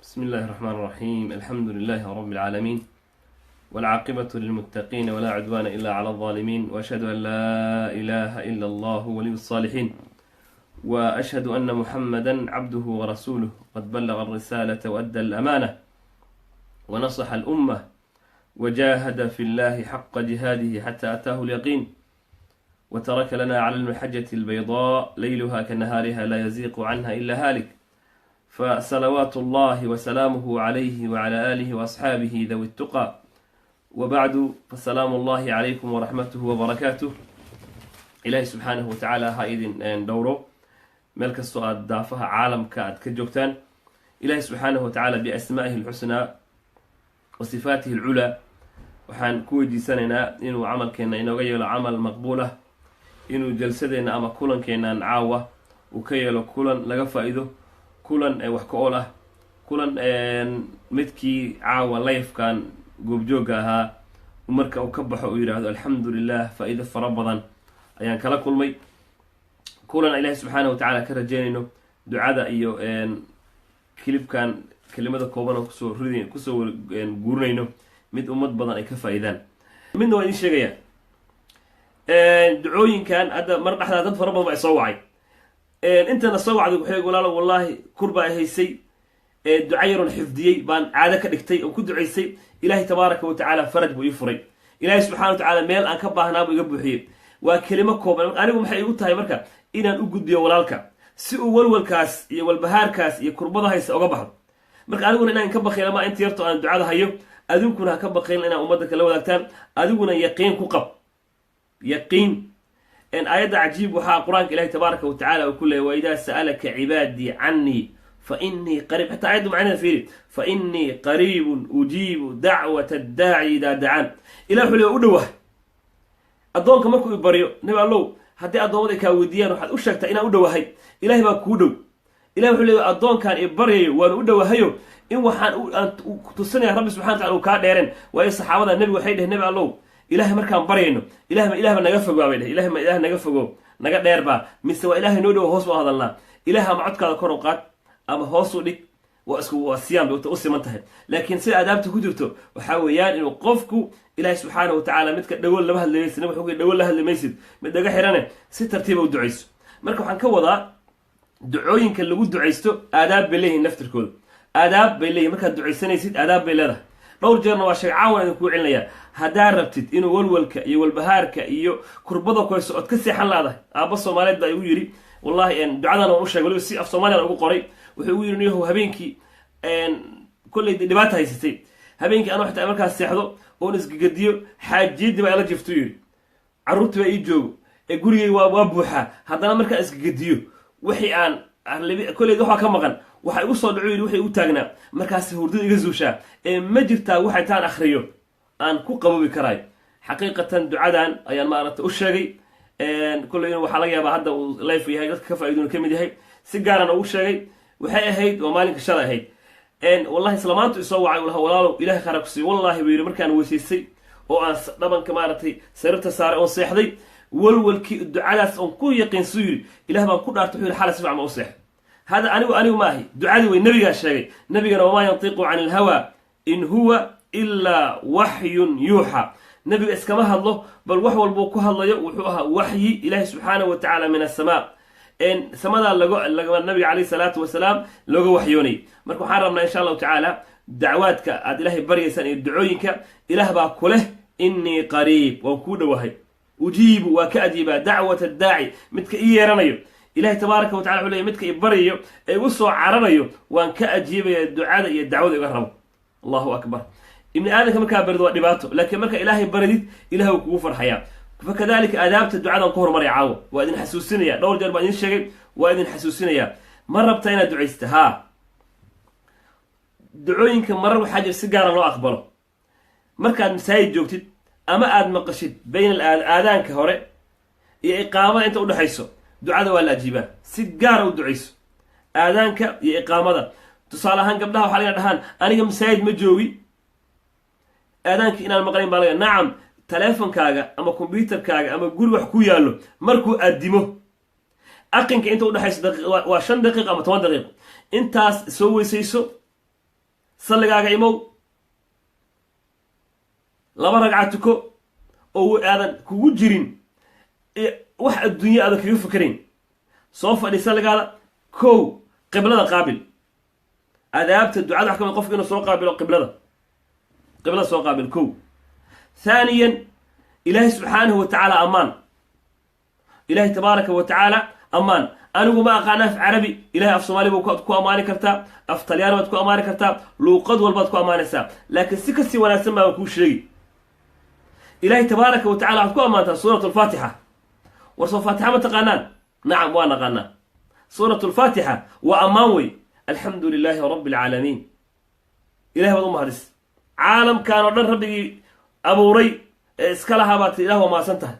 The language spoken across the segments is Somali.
بسم الله الرحمن الرحيم. الحمد لله رب العالمين، والعاقبة للمتقين ولا عدوان إلا على الظالمين، وأشهد أن لا إله إلا الله ولي الصالحين، وأشهد أن محمدا عبده ورسوله قد بلغ الرسالة وأدى الأمانة ونصح الأمة وجاهد في الله حق جهاده حتى أتاه اليقين، وترك لنا على المحجة البيضاء ليلها كنهارها لا يزيغ عنها إلا هالك، فصلوات الله وسلامه عليه وعلى آله وأصحابه ذوي التقى، وبعد فسلام الله عليكم ورحمته وبركاته. إلهي سبحانه وتعالى هايدين دورو ملك السؤال دافها عالم كاد كجوكتان. إلهي سبحانه وتعالى بأسمائه الحسنى وصفاته العلى وحان كويدي سننا إنو عمل كينا إنو غير عمل مقبولة، إنو جلسدنا أما كلن كينا نعاوة وكيلو كلن لغفا إذو kulan wax ka ool ah, kulan midkii caawa life-kan goobjooga ahaa marka uu ka baxo uu yiraahdo alxamdulilah faa'iido fara badan ayaan kala kulmay. kulan ilaahay subxaanahu wa tacaala ka rajeynayno ducada iyo kilibkan kelimada kooban oo kusoo guurinayno mid ummad badan ay ka faa'iidaan. midna waa idin sheegaya ducooyinkan hadda mar dhexdaa dad fara badan baa soo wacay. intana soo wacday waxay walaalo wallahi kurba haysay ducayron xifdiyay baan caado ka dhigtay oo ku duceysay ilaahay tabaaraka wa tacaala faraj buu ii furay. ilaahay subxaanahu wa tacaala meel aan ka baahnaa buu iga buuxiyey. waa kelimo kooban, anigu maxay igu tahay marka inaan u gudbiyo walaalka si uu walwalkaas iyo walbahaarkaas iyo kurbada haysa uga baxdo. marka aniguna inaan ka baqiilo ma inta yarto aan ducada hayo, adinkuna ha ka baqiilin inaan ummadda kala wadaagtaan, adiguna yaqiin ku qab. yaqiin آيات عجيب وحا قرآن الله تبارك وتعالى وكله وإذا سألك عبادي عني فإني قريب، حتى عيدوا معنا فيه فإني قريب أجيب دعوة الداعي إذا دعان. إله حلي أدوه أدونك ماكو يبريو نبي الله حتى أدونك كاوديان وحد أشكت إنا أدوه هاي إله ما كودو. إله حلي أدون كان يبريو وأنا أدوه هايو إن وحان تصنع رب سبحانه وتعالى وكادرين وأي صحابة النبي وحيده نبي الله إله مركان برينو إله ما نقفقوا بيده إله نقفقوا نقد ديربا مستوى إله نودو هوس وهذا الله إله ما عدك على كرقات أما هوسو لك وأسكو الصيام بتقص منتهى. لكن سي أدابته كجرته وحاويان إنه قفكوا إله سبحانه وتعالى متك دول لها اللي يسد نبي دول لها اللي ما يسد متدقى حيرانه ست ترتيبه ودعيسه مركو حنكوضا دعوين كان لو دعيسته آداب بالله النفط الكل آداب بالله مركو دعيسني يسد آداب بالله dhowr jeerna waa shay caawan idin ku celinaya hadaa rabtid inuu walwalka iyo walbahaarka iyo kurbada ku socod ka seexan laadahay. aaba Soomaaliyeed baa igu yiri wallahi ducadan oo u sheegay waliba si af Soomaaliya ugu qoray wuxuu igu yiri inuu habeenkii kulli dhibaato haysatay habeenkii aan waxta markaas seexdo oo isgagadiyo xaajiyada baa la jifto yiri caruurta baa ii joogo gurigay waa buuxa haddana markaa isgagadiyo wixii aan kulli waxa ka maqan waxa igu soo dhaco wixii u taagnaa markaas hurdada iga zuushaa ma jirtaa waxa taan akhriyo aan ku qabowi karaay. xaqiiqatan ducadan ayaan maaragtay u sheegay kullu inuu waxa laga yaabaa hadda uu live yahay dadka ka faa'iidoon kamid yahay si gaar ah u sheegay waxay ahayd oo maalinka shalay ahayd wallahi islaamaantu isoo wacay walaalo ilaahay khara ku sii wallahi weeyr markaan weysiisay oo aan dhabanka maaragtay sariirta saaray oo seexday walwalkii ducadaas oo ku yaqiinsan yiri ilaah baan ku dhaartay wuxuu xalas fiican ma u seex. هذا أنا ماهي دعادي والنبي قال شيء نبينا وما ينطق عن الهوى إن هو إلا وحي يوحى. نبي اسكمها الله بل وحي والبوكها الله يوحوها وحي إله سبحانه وتعالى من السماء. إن سمانا لقى النبي عليه الصلاة والسلام لقى وحيوني مركو حرمنا إن شاء الله تعالى دعواتك عاد إلهي بريسان يدعوينك إله باكله إني قريب وكود وهي أجيب وكأجيب دعوة الداعي متك إيه رميو إلهي تبارك وتعالى عليه متك يبريو وصو عربيو وان كأجيب الدعاء الدعوة يقرب. الله أكبر. ابن آدم كما كان برد ودباته لكن مركا إلهي برديد إلهي وكوفر حياة. فكذلك آدابت الدعاء نقهر مرة عاو وإذن حسوسينيا دور جربا ينشغل وإذن حسوسينيا مرة بتاينا دعيستها دعوينك مرة وحاجة سيجارة لو أخبره مركا مسايد جوكتد أما آد مقشد بين الآذان كهوري إقامة أنت أقول حيثو ducada waa la ajiibaa si gaar ah u duceyso aadaanka iyo iqaamada. tusaale ahaan gabdhaha waxa laga dhahaan aniga masaajid ma joogi aadaanka inaan maqlayn baa laga nacam taleefankaaga ama computerkaaga ama guri wax ku yaalo markuu aadimo aqinka inta u dhaxayso waa 5 daqiiqo ama 10 daqiiqo intaas soo weysayso salligaaga imow laba ragca tuko oo aadan kugu jirin wax adduunyo aadan kaga fikirayn soo fadhi salligaada kow qiblada qaabil adaabta ducada wax kamid qofka inuu soo qaabilo qiblada soo qaabil kow ثانيا إلهي سبحانه وتعالى أمان إلهي تبارك وتعالى أمان أنا ما أقعناه في عربي إلهي أف صومالي بكو أماني كرتا أف طلياني بكو أماني كرتا لو قد والبكو أماني سا لكن سكسي ولا سمى بكو شيء إلهي تبارك وتعالى بكو أمانتا سورة الفاتحة ورسول الفاتحة ما تقانان نعم وانا قانا سورة الفاتحة وأمانوي الحمد لله رب العالمين إلهي وضم هذس عالم كانوا ربي أبو ري اسكالها بات إله وما سنتها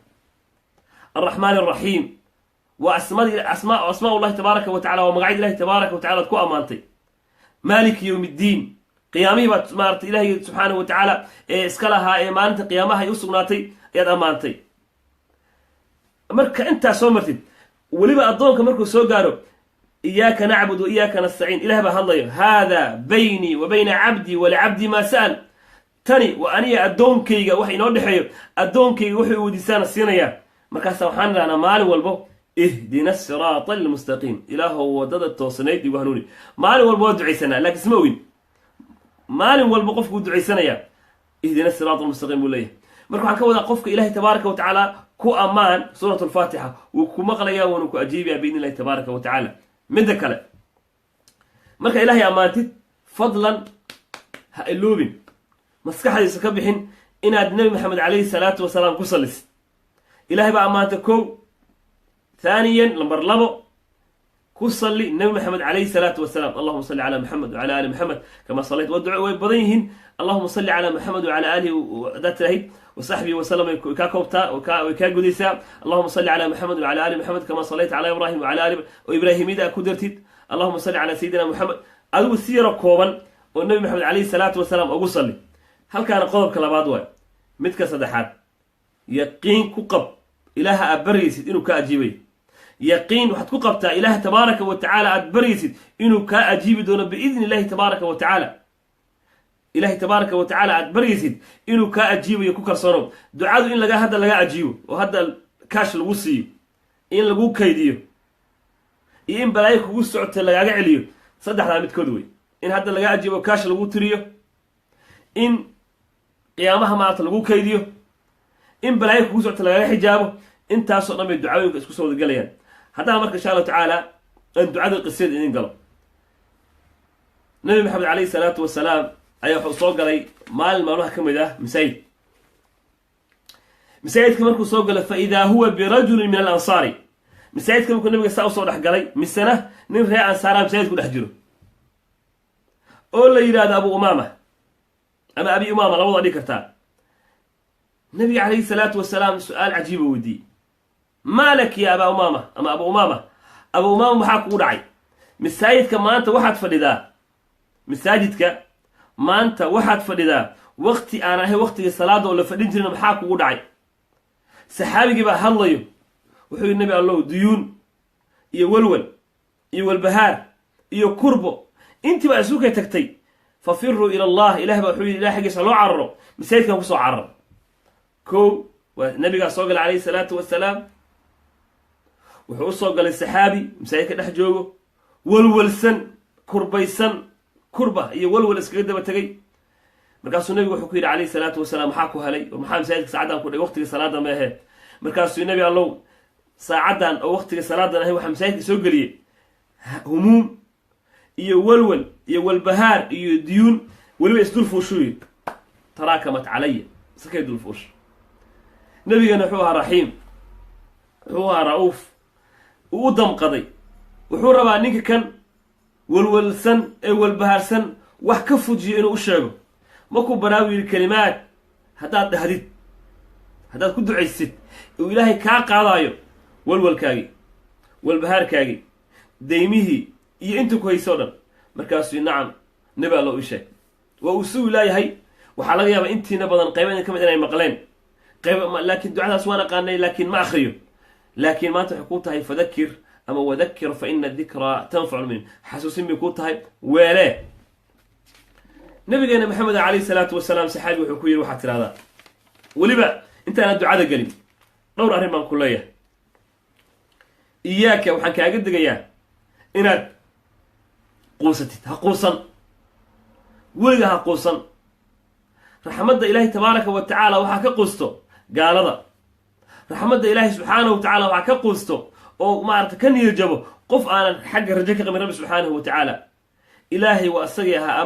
الرحمن الرحيم وأسماء الله تبارك وتعالى ومقاعد الله تبارك وتعالى تكو أمانتي مالك يوم الدين قيامي بات مارت إلهي سبحانه وتعالى اسكالها إيمانتي قيامها يوسقناتي يد أمانتي مركا أنت سومرتد ولبا أضونك مركو سوقارو إياك نعبد وإياك نستعين إله بهالله هذا بيني وبين عبدي ولعبدي ما سأل تاني وأني أدونكيغا وحي inoo dhaxeeyo أدونكيغا wuxuu wadiisana siinaya markaas waxaan raana maalin walbo ihdina as-sirata al-mustaqim ilaahu wadada toosnayd iyo hanuuni maalin walbo duceysana laakiin isma weyn maalin walbo qofku duceysanaya ihdina as-sirata al-mustaqim leeyahay marka waxaan ka wadaa qofka ilaahay tabaaraka wa tacaala ku amaan suuratu al-fatiha uu ku maqlaya oo ku ajiibaya biidin ilaahay tabaaraka wa tacaala mid kale marka ilaahay amaantid fadlan ha iloobin maskaxdiisa ka bixin inaad nabi maxamed calayhi salaatu wasalaam ku sallis ilaahay baa amaanta kow ثانيا نمبر لبو كصلي النبي محمد عليه الصلاة والسلام اللهم صل على محمد وعلى آل محمد كما صليت والدعاء ويبضيهن اللهم صل على محمد وعلى آله وذات رهيب وصحبه وسلم وكاكوبتا وكاقديسا اللهم صل على محمد وعلى آل محمد كما صليت على إبراهيم وعلى آل وإبراهيم إذا كدرتد اللهم صل على سيدنا محمد أدو السيرة كوبا والنبي محمد عليه الصلاة والسلام أقول صلي هل كان قضب كلاباد واي متك صدحات يقين كقب إله أبريسد إنه كأجيبي يقين وحد كقبتا إله تبارك وتعالى أبريسد إنه كأجيبي دون بإذن الله تبارك وتعالى إله تبارك وتعالى أبريسد إنه كأجيبي يكوكر صنو دعاء إن لقى هذا لقى أجيبه وهذا الكاش الوصي إن لقوه كيديه إن بلايك وسعت لقى عليه صدح لا متكدوي إن هذا لقى أجيبه كاش لقوه تريه إن قيامها ما لقوه كيديه إن بلايك وسعت لقى حجابه انت اصلا من دعاوينك اسكو سو غليان هذا امرك ان شاء الله تعالى ان دعاء القصيد ان قال النبي محمد عليه الصلاه والسلام اي سو غلي مال مالوها كميده مسيد كمركو سو غلا فاذا هو برجل من الانصار مسيد كمركو النبي ساو سو دخ غلي مسنه نين ري انصار مسيد كو دخ جيرو او لا يراد ابو امامه انا ابي امامه لو ودي كرتا النبي عليه الصلاه والسلام سؤال عجيب ودي مالك يا أبا أمامة أما أبو أمامة أبو أمامة محاك ودعي مساجدك ما أنت واحد فلذا مساجدك ما أنت واحد فلذا وقتي أنا هي وقتي الصلاة ولا فلنجرنا محاك ودعي سحابي بقى هالله وحي النبي الله ديون يولول يولبهار يكربو أنت بقى سوكي تكتي ففروا إلى الله إله بقى حي إله حق يسألوا عرّو مساجدك وصو عرّو كو والنبي صلى الله عليه الصلاة والسلام wuxuu soo galay saxaabi masaajidka dhex joogo walwalsan kurbaysan kurba iyo walwal iskaga daba tagay markaasuu nabigu wuxuu ku yiri kaleey salaatu wasalaam maxaa ku helay maxaa masaajidka saacadan ku dhigay waqtiga salaada ma ahayd markaasuu nabi allow saacadan oo waqtiga salaadan ahay waxa masaajidka soo galiyay humuum iyo walwal iyo walbahaar iyo diyuun waliba isdul fuushuy taraakamat calayya sakay dul fuush nabigana wuxuu ahaa raxiim wuxuu ahaa ra'uuf ودم قضي وحور ربا نينك كان والولسن والبهارسن وحكفوجي انه اشيغو ماكو براوي الكلمات هداد هديد هداد كو دعيست والهي كا قادايو والولكاغي والبهاركاغي ديميه iyo inta ku hayso dhan markaas nacam nabi Allah u sheeg waa uu suu ilaahay waxa laga yaabaa intiina badan qaybana kamid inay maqleen qayb laakiin ducadaas waana qaanay laakiin ma akhriyo لكن ما تحكوتها فذكر أما وذكر فإن الذكرى تنفع المؤمن حسوسين بكوتها ولا nabigeena maxamed calayhi salaatu wasalaam saxaabi wuxuu ku yidhi waxaad tidhahdaa weliba intaana ducada gelin dhowr arrin baan ku leeyahay iyaaka waxaan kaaga digayaa inaad quusatid ha quusan weliga ha quusan raxmadda ilaahay tabaaraka wa tacaala waxaa ka quusto gaalada raxmadda ilaahay subxaanahu wa tacaala waxaa ka quusto oo maarata ka niyad jabo qof aanan xagga rajo ka qabin rabbi subxaanahu wa tacaala ilaahay waa asagii ahaa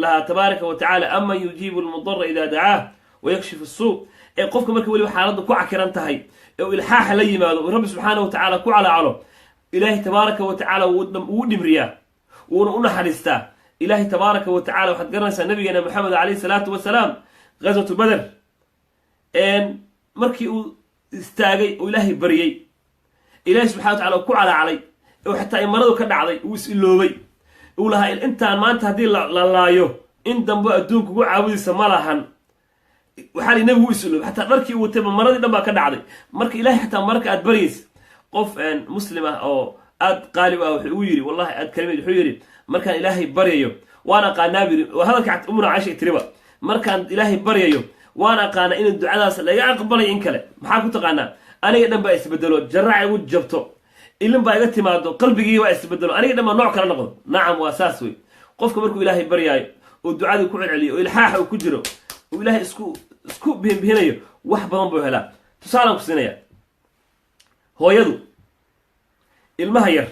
lahaa tabaaraka wa tacaala aman yujiibu lmudara idaa dacaah wayakshifu suu ee qofka marka weliba xaaladda ku cakiran tahay ee uu ilxaaxa la yimaado uu rabbi subxaanahu wa tacaala ku calaacalo ilaahay tabaaraka wa tacaala wuu dhimriyaa wuuna u naxariistaa ilaahay tabaaraka wa tacala waxaad garanaysaa nabigeena maxamed calayhi salaatu wasalaam ghaswatu bader markii uu istaagay oo ilaahay baryey ilaahay subxana wa tacala ku calaacalay oo xataa imaradu ka dhacday uu is-iloobay uu lahaa intaan maanta haddii la laayo in dambe adduunka ugu caabudiisa ma lahan waxaa li nabigu u is-iloobay xataa dharkii uu watay maradii dhan baa ka dhacday marka ilaahay xataa marka aad baryaysa qof muslim ah oo aad qaalib ah wuxuu ugu yidhi wallahi aad kalimad wuxuu yidhi markaan ilaahay baryayo waan aqaanaa biri hadalka umuna caisha tiriba markaan ilaahay baryayo waan aqaanaa in ducadaas laga aqbalay in kale maxaa ku taqaanaa aniga dhan baa isbedelo jaraac igu jabto ilin baa iga timaado qalbigii baa isbedelo aniga dhan baa nooc kala noqdo nacam waa saas wey qofka markuu ilaahay baryaayo oo ducadii ku celceliyo oo ilxaaxa uu ku jiro oo ilaahay isku bihinbihinayo wax badan buu helaa tusaalaan ku siinaya hooyadu ilmaha yar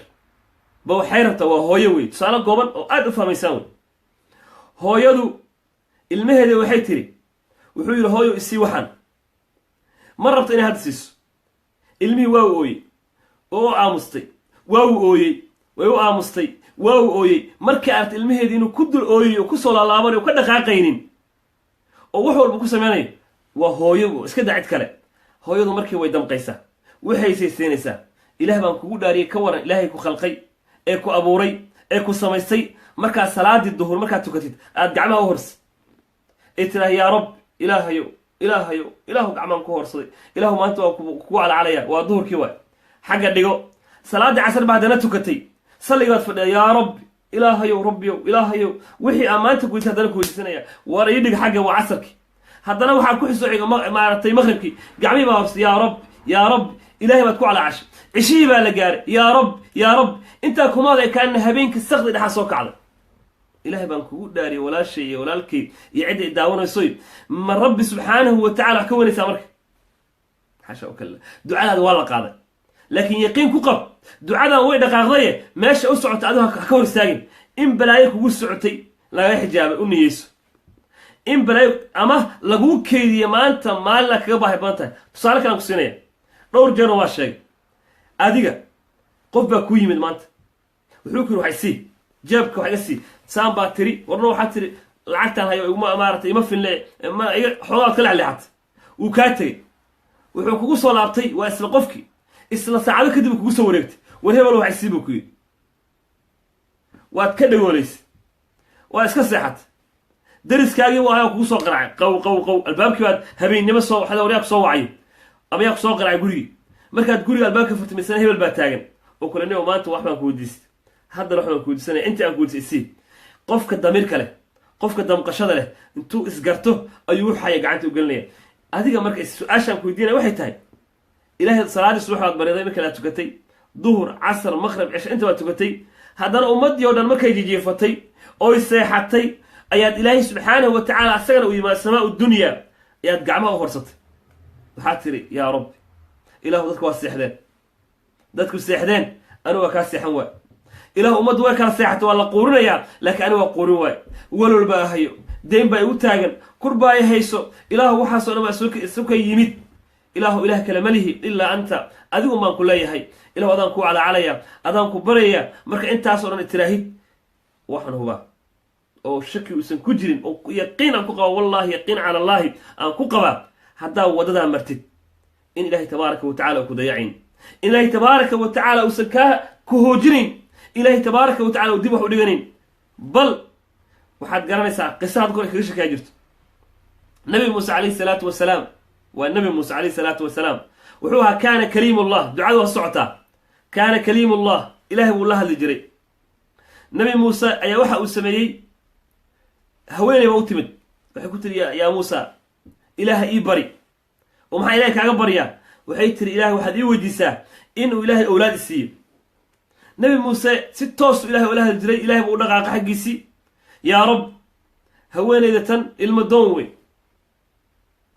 ba waxay rabtaa waa hooyo wey tusaale gooban oo aad u fahmaysaan wey hooyadu ilmaheeda waxay tiri wuxuu yidhi hooyo isii waxaan ma rabto inay hadda siiso ilmihii waa u ooyey oo u aamustay waa u ooyey way u aamustay waa u ooyey markii aragta ilmaheedii inuu ku dul ooyayo o kusoo laalaabanayo o ka dhaqaaqaynin oo wax walba ku samaynayo waa hooyo iska daa cid kale hooyadu markii way damqaysaa waxay saysiinaysaa ilaah baan kugu dhaariyay ka waran ilaahay ku khalqay ee ku abuuray ee ku samaystay markaad salaadii duhur markaad tukatid aad gacmaha u horsa ee tiraah yaa rab ilaahayo ilaahu gacmaan ku horsaday ilaahu maanta waa kugu calacalaya waa duhurkii waay xagga dhigo salaadii casar baa haddana tukatay salligaad fadhida yaa rabbi ilaahayow rabbiyow ilaahayow wixii aan maanta kuyta haddana kuweydiisanaya war ii dhig xagga waa casarkii haddana waxaa ku xisooxiga maaragtay maqribkii gacmihii baa horsa yaa rabbi ilaahay baad ku calacashay cishihii baa la gaaray yaa rab intaa kumaada ee kaanina habeenkii sakdi dhexaa soo kacday ilaahay baan kugu dhaariyay walaashay iyo walaalkay iyo cidda i daawanaysoy ma rabbi subxaanahu wa tacala wax ka wanaysaa marka xasha kalla ducadaada waa la qaaday laakiin yaqiin ku qab ducadan way dhaqaaqdaye meesha u socota adigu ha ka hor istaagin in balaayo kugu socotay laga xijaabay u niyeyso in balaayo ama laguu keydiye maanta maalina kaga baahi badan tahay tusaale kalaan ku siinaya dhowr jeerna waa sheegay adiga qof baa ku yimid maanta wuxuu ku yidhi waxay sii jeebka wax iga sii saan baa tiri warna waxaa tiri lacagtaan hayo maaratay ima finle xoogaad ka lexleexatay wuu kaa tegey wuxuu kugu soo laabtay waa isla qofkii isla saacado kadib kugu soo wareegtay war hebel waxay sii buu ku yidhi waad ka dhagoolaysay waa iska seexatay dariskaagii waa ayaa kugu soo qaracay qaw albaabkii baad habeennimo soo waxda waryaa ku soo wacayo ama yaa ku soo qaracay gurigii markaad guriga albaabka furtamaysana hebel baa taagan oo kule nimo maanta wax baan ku weydiistay haddana wax baan ku weydiisanaya intii aan ku weydiisay isii qofka damiirka leh qofka damqashada leh intuu isgarto ayuu waxaya gacanta u gelinaya adiga marka su-aashaan ku weydiinaya waxay tahay ilaahay salaadii subax baad bariday marka aad tukatay duhur casar maqrib cisho inta baad tukatay haddana ummadii oo dhan markay jijiifatay oy seexatay ayaad ilaahay subxaanahu wa tacaala asagana u yimaad samaa dunya ayaad gacmaha u horsatay waxaad tiri yaa rabbi ilaahu dadku waa seexdeen dadku seexdeen anigu waa kaa seexan waay ilaahu ummaddu way kala seexatay waa la quurinayaa laakiin anigu waa quurin waay walwal baa hayo deyn baa igu taagan kur baa i hayso ilaahu waxaasoo dhan baa isu ka yimid ilaahu ilaah kale ma lihi ilaa anta adigu baan ku leeyahay ilahu adaan ku calacalaya adaan ku baraya marka intaasoo dhan tiraahid waxaan hubaa oo shaki uusan ku jirin oo yaqiin aan ku qaba wallahi yaqiin cala allaahi aan ku qabaa haddaa waddadaa martid in ilaahay tabaaraka wa tacala ku dayacayn in ilaahay tabaaraka wa tacala uusan kaa ku hoojinayn ilaahay tabaaraka wa tacala u dib wax u dhiganayn bal waxaad garanaysaa qisahad kor kaga shakaa jirto nabi muuse calayhi salaatu wasalaam waa nabi muuse calayhi salaatu wasalaam wuxuu ahaa kaana kaliimullah ducadu waa socotaa kaana kaliimullah ilaahay wuu la hadli jiray nabi muuse ayaa waxa uu sameeyey haweeney baa u timid waxay ku tiri yaa muusa ilaaha ii bari oo maxaa ilaahay kaaga baryaa waxay tiri ilaahay waxaad ii weydiisaa inuu ilaahay awlaad isiiyo nabi muuse si toosu ilaahay ula hadli jiray ilaahay buu u dhaqaaqa xaggiisii yaa rab haweeneyda tan ilmo doon wey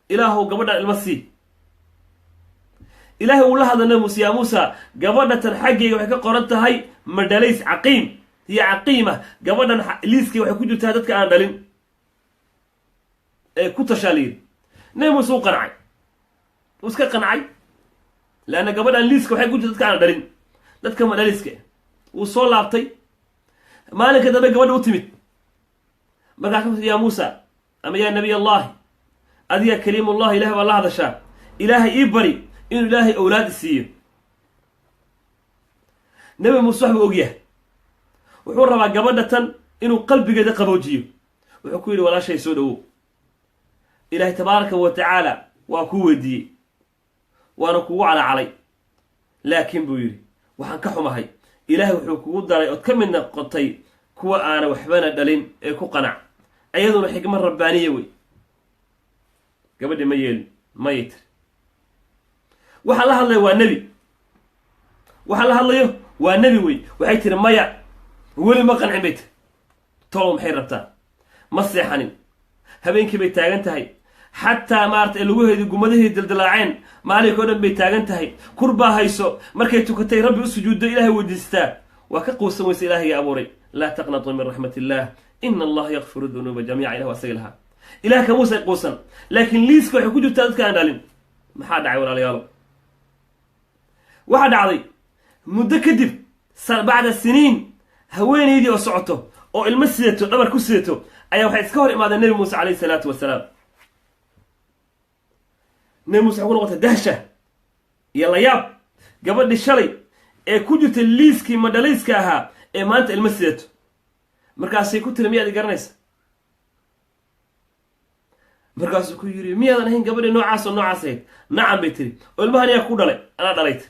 ilaahow gabadhan ilmo sii ilaahay uu la hadla nabi muuse yaa muusa gabadha tan xaggayga waxay ka qoran tahay madhalays caqiim hiyo caqiima gabadhan liiskayga waxay ku jirtaa dadka aan dhalin ee ku tashaaliyin nabi muuse u qancay uu iska qancay laanna gabadhan liiska waxay ku jirta dadka aan dhalin dadka madhaliska wuu soo laabtay maalinka dambe gabadha u timid markaas yaa muusa ama yaa nabiy allahi adiga kaliimullahi ilahay baa la hadashaa ilaahay ii bari inuu ilaahay awlaad isiiyo nabi muuse wax buu ogyahay wuxuu rabaa gabadha tan inuu qalbigeeda qaboojiyo wuxuu ku yidhi walaashay soo dhowow ilaahay tabaaraka wa tacaala waa kuu weydiiyey waana kugu calacalay laakiin buu yidhi waxaan ka xumahay ilaahay wuxuu kugu daray ood ka mid noqotay kuwa aana waxbana dhalin ee ku qanac ayaduna xikmad rabbaaniya wey gabadhi ma yeelin mayay tiri waxaa la hadlaya waa nebi waxaa la hadlayo waa nebi wey waxay tiri maya weli ma qancin bay tiri tolow maxay rabtaa ma seexanin habeenkii bay taagan tahay xataa maarata laguheedii gumadahii dildalaaceen maalinka o dhan bay taagan tahay kurbaa hayso markay tukatay rabbi u sujuuddo ilaahay weydiistaa waa ka quusan weysa ilaahayga abuuray laa taqnatuu min raxmat illaah ina allaha yakfiru dunuuba jamiica ilah waa isaga lahaa ilaah kamuusay quusan laakiin liiska waxay ku jirtaa dadka aan dhalin maxaa dhacay walaalayaalo waxaa dhacday muddo kadib bacda siniin haweenaydii oo socoto oo ilmo sidato dhabar ku sidato ayaa waxay iska hor imaadeen nebi muuse calayhi salaatu wasalaam nebi muuse waxay ku noqotay dahsha iyo layaab gabadhii shalay ee ku jirta liiskii madhalayska ahaa ee maanta ilmo sidato markaasay ku tiri miyaad i garanaysa markaasuu ku yidhi miyaadan ahayn gabadhii noocaas oo noocaas ahayd nacam bay tiri oo ilmahan ayaa ku dhalay anaa dhalay tiri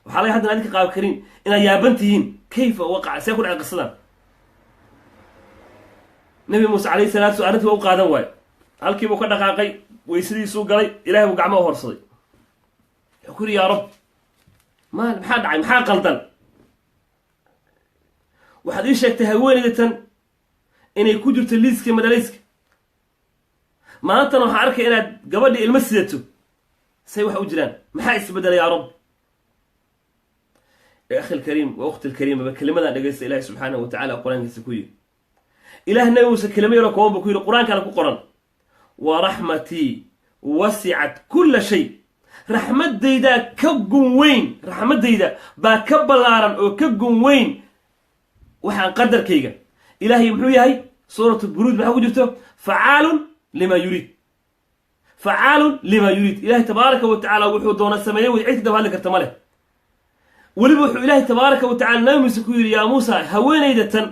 waxaa laga haddan adinka qaab karin inaad yaaban tihiin kayfa waqaca see ku dhacay qisadan nabi muuse calayhi salaatu sala arrintii waa u qaadan waayo halkiibuu ka dhaqaaqay weysadiisuu galay ilahay buu gacmo u horsaday wuxuu ku yidhi yaa rab maxaa dhacay maxaa qaldan waxaad ii sheegtay haweenayda tan inay ku jirto liiskii madhalayska maantana waxaa arkay inaad gabadhii ilmo sidato say wax u jiraan maxaa isbedelay yaa rab akhi lkariim wa ukhti lkariima ba kelimadaan dhegaysta ilahi subxaanahu wa tacala qur-aankiisa ku yidhi ilaah nabi muuse kelimo yaroo kooban buu ku yidhi qur-aankana ku qoran wa raxmatii wasicat kulla shay raxmaddaydaa ka gun weyn raxmaddayda baa ka ballaaran oo ka gun weyn waxaan qadarkayga ilaahay muxuu yahay suuratu buruud maxaa ku jirto facaalun lima yuriid facaalun lima yuriid ilahay tabaaraka wa tacala wuxuu doona sameeyey way cid ka daba hadli karta ma leh weliba wuxuu ilaahay tabaaraka wa tacala nabi muuse ku yidhi yaa muusa haweenayda tan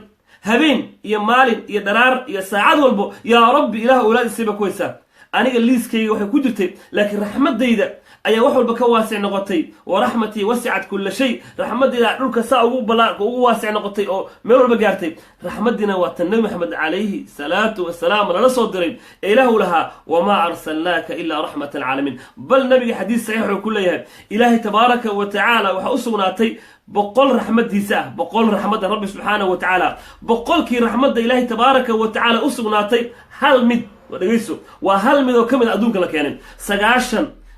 habeen iyo maalin iyo dharaar iyo saacad walbo yaa rabbi ilaah awlaad isiiba ku haysaa aniga liiskayga waxay ku jirtay laakiin raxmaddayda ayaa wax walba ka waasic noqotay wa raxmatii wasicat kulla shay raxmaddayda dhulka saa ugu waasic noqotay oo meel walba gaartay raxmaddiina waa tan nabi maxamed calayhi salaatu wasalaam lala soo diray ee ilaahu lahaa wamaa arsalnaaka ilaa raxmatan caalamiin bal nabiga xadiis saxiix wuxuu ku leeyahay ilaahay tabaaraka wa tacaala waxaa u sugnaatay boqol raxmaddiisa ah boqol raxmadda rabbi subxaanahu wa tacaala boqolkii raxmadda ilaahay tabaaraka wa tacaala u sugnaatay hal mid dhegayso waa hal mid oo ka mid a adduunka la keenay